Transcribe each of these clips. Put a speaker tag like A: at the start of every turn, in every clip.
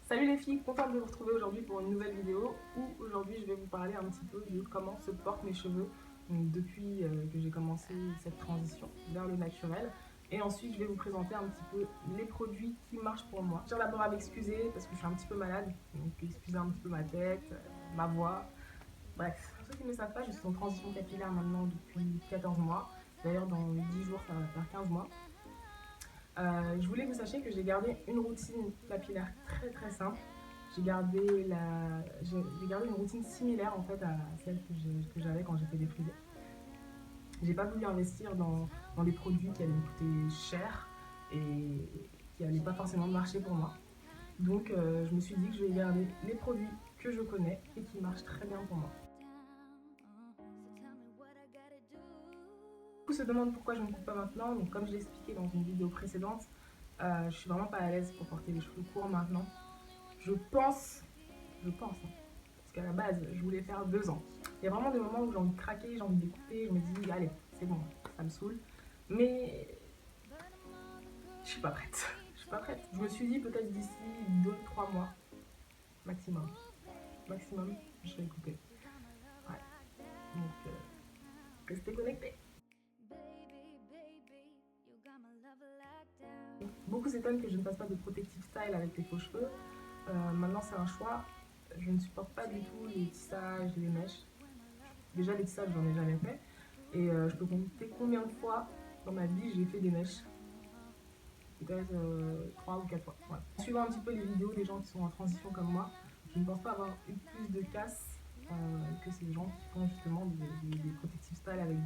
A: Salut les filles, contente de vous retrouver aujourd'hui pour une nouvelle vidéo où aujourd'hui je vais vous parler un petit peu de comment se portent mes cheveux depuis que j'ai commencé cette transition vers le naturel. Et ensuite je vais vous présenter un petit peu les produits qui marchent pour moi. Je tiens d'abord à m'excuser parce que je suis un petit peu malade, donc excusez un petit peu ma tête, ma voix. Bref, pour ceux qui ne le savent pas, je suis en transition capillaire maintenant depuis 14 mois. D'ailleurs dans 10 jours ça va faire 15 mois. Je voulais que vous sachiez que j'ai gardé une routine capillaire très simple. J'ai gardé une routine similaire en fait à celle que j'avais quand j'étais défrisée. J'ai pas voulu investir dans des produits qui allaient me coûter cher et qui allaient pas forcément marcher pour moi. Donc je me suis dit que je vais garder les produits que je connais et qui marchent très bien pour moi. Beaucoup se demandent pourquoi je ne coupe pas maintenant. Donc comme je l'ai expliqué dans une vidéo précédente, je suis vraiment pas à l'aise pour porter les cheveux courts maintenant. Je pense, hein, parce qu'à la base, je voulais faire 2 ans. Il y a vraiment des moments où j'ai envie de craquer, j'ai envie d'écouter, je me dis, allez, c'est bon, ça me saoule. Mais je suis pas prête. Je suis pas prête. Je me suis dit peut-être d'ici 2-3 mois, maximum. Maximum, je vais couper. Ouais. Donc, restez connectés. Beaucoup s'étonnent que je ne fasse pas de protective style avec les faux cheveux. Maintenant, c'est un choix. Je ne supporte pas du tout les tissages, les mèches. Déjà, les tissages, j'en ai jamais fait. Et je peux compter combien de fois dans ma vie j'ai fait des mèches. Peut-être 3 ou 4 fois. Voilà. En suivant un petit peu les vidéos des gens qui sont en transition comme moi, je ne pense pas avoir eu plus de casse que ces gens qui font justement des protective style avec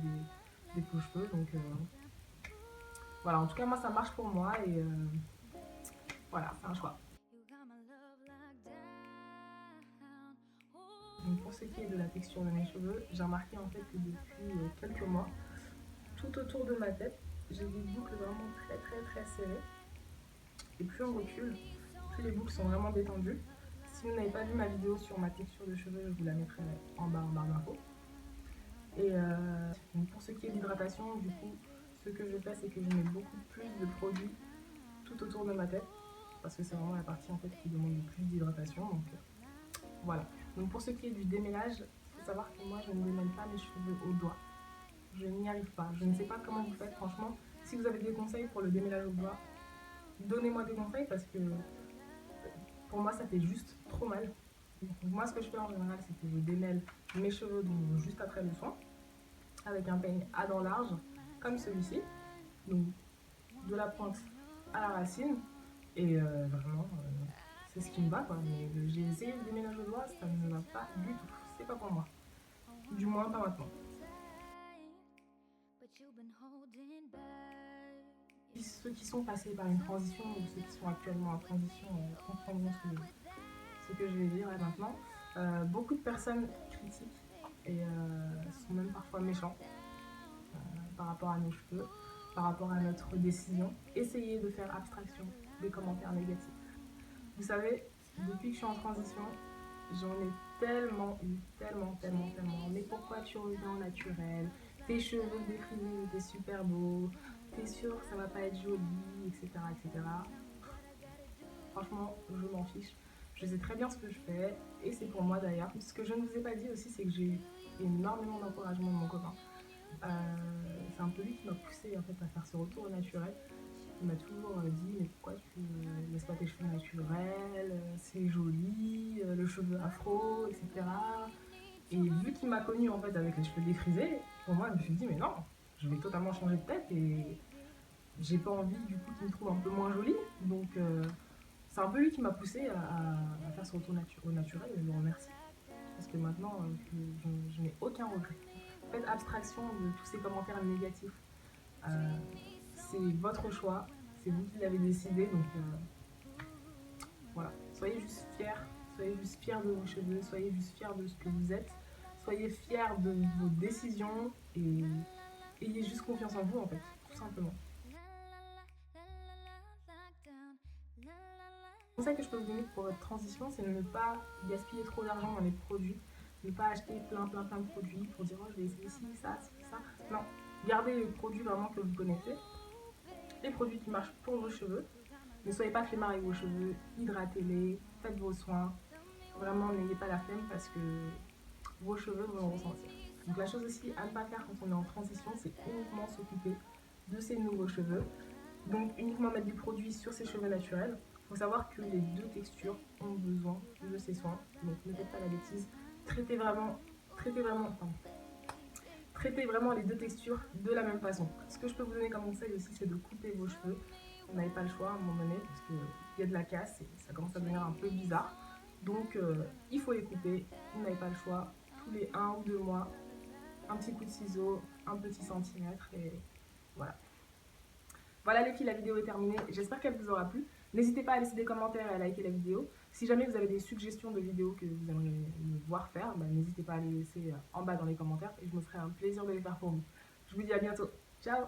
A: des faux cheveux. Donc voilà, en tout cas, moi ça marche pour moi et voilà, c'est un choix. Donc pour ce qui est de la texture de mes cheveux, j'ai remarqué en fait que depuis quelques mois, tout autour de ma tête, j'ai des boucles vraiment très serrées. Et plus on recule, plus les boucles sont vraiment détendues. Si vous n'avez pas vu ma vidéo sur ma texture de cheveux, je vous la mettrai en barre d'infos. Et pour ce qui est de l'hydratation, du coup, ce que je fais, c'est que je mets beaucoup plus de produits tout autour de ma tête, parce que c'est vraiment la partie en fait qui demande le plus d'hydratation. Donc voilà. Donc pour ce qui est du démêlage, il faut savoir que moi je ne démêle pas mes cheveux au doigt. Je n'y arrive pas. Je ne sais pas comment vous faites, franchement. Si vous avez des conseils pour le démêlage au doigt, donnez-moi des conseils parce que pour moi ça fait juste trop mal. Donc, moi ce que je fais en général, c'est que je démêle mes cheveux donc, juste après le soin avec un peigne à dents larges comme celui-ci. Donc de la pointe à la racine et vraiment c'est ce qui me va quoi. Mais j'ai essayé le démêlage au doigt, ça ne me va pas du tout. C'est pas pour moi. Du moins pas maintenant. Ceux qui sont passés par une transition ou ceux qui sont actuellement en transition comprendront ce que je vais dire là maintenant. Beaucoup de personnes critiquent et sont même parfois méchants par rapport à nos cheveux, par rapport à notre décision. Essayez de faire abstraction des commentaires négatifs. Vous savez, depuis que je suis en transition, j'en ai tellement eu, tellement. Mais pourquoi tu reviens au naturel? Tes cheveux défrisés étaient super beaux. T'es sûr que ça va pas être joli, etc. Franchement, je m'en fiche. Je sais très bien ce que je fais et c'est pour moi d'ailleurs. Ce que je ne vous ai pas dit aussi, c'est que j'ai eu énormément d'encouragement de mon copain. C'est un peu lui qui m'a poussé en fait à faire ce retour au naturel. Il m'a toujours dit mais pourquoi tu laisses pas tes cheveux naturels, c'est joli, le cheveu afro, etc. Et vu qu'il m'a connu en fait avec les cheveux défrisés, pour moi je me suis dit mais non, je vais totalement changer de tête et j'ai pas envie du coup qu'il me trouve un peu moins jolie. Donc c'est un peu lui qui m'a poussé à faire ce retour au naturel et je le remercie. Parce que maintenant je n'ai aucun regret. Faites abstraction de tous ces commentaires négatifs. C'est votre choix, c'est vous qui l'avez décidé, donc voilà. Soyez juste fiers de vos cheveux, soyez juste fiers de ce que vous êtes, soyez fiers de vos décisions et ayez juste confiance en vous en fait, tout simplement. Le conseil que je peux vous donner pour votre transition, c'est de ne pas gaspiller trop d'argent dans les produits, ne pas acheter plein de produits pour dire oh je vais essayer ci, ça. Non, gardez les produits vraiment que vous connaissez, les produits qui marchent pour vos cheveux Ne soyez pas flemmard avec vos cheveux, hydratez-les, faites vos soins. Vraiment, n'ayez pas la flemme parce que vos cheveux vont le ressentir. Donc la chose aussi à ne pas faire quand on est en transition, c'est uniquement s'occuper de ses nouveaux cheveux. Donc uniquement mettre du produit sur ses cheveux naturels. Il faut savoir que les deux textures ont besoin de ces soins. Donc ne faites pas la bêtise. Traitez vraiment, traitez vraiment, enfin, traitez vraiment les deux textures de la même façon. Ce que je peux vous donner comme conseil aussi, c'est de couper vos cheveux. Vous n'avez pas le choix à un moment donné parce qu'il y a de la casse et ça commence à devenir un peu bizarre. Donc il faut les couper. Vous n'avez pas le choix. Tous les 1 ou 2 mois, un petit coup de ciseau, un petit centimètre et voilà. Voilà les filles, la vidéo est terminée. J'espère qu'elle vous aura plu. N'hésitez pas à laisser des commentaires et à liker la vidéo. Si jamais vous avez des suggestions de vidéos que vous aimeriez me voir faire, bah, n'hésitez pas à les laisser en bas dans les commentaires et je me ferai un plaisir de les faire pour vous. Je vous dis à bientôt. Ciao!